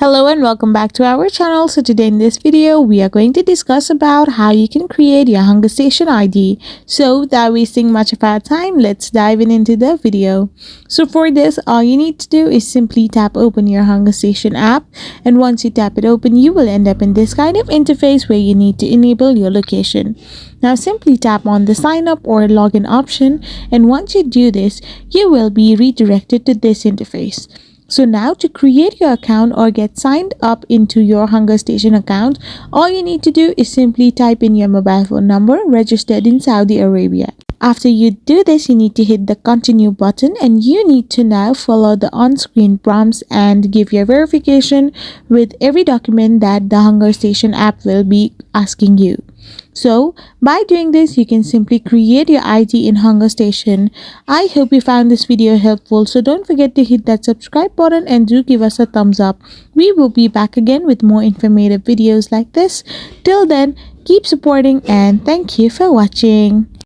Hello and welcome back to our channel. So today in this video we are going to discuss about how you can create your hunger station ID. So without wasting much of our time, let's dive into the video. So for this, all you need to do is simply tap open your hunger station app, and once you tap it open, you will end up in this kind of interface where you need to enable your location. Now simply tap on the sign up or login option, and once you do this, you will be redirected to this interface. So now to create your account or get signed up into your hunger station account, all you need to do is simply type in your mobile phone number registered in Saudi Arabia. After you do this, you need to hit the continue button, and you need to now follow the on-screen prompts and give your verification with every document that the hunger station app will be asking you. So by doing this, you can simply create your ID in Hunger Station. I hope you found this video helpful, so don't forget to hit that subscribe button and do give us a thumbs up. We will be back again with more informative videos like this. Till then, keep supporting and thank you for watching.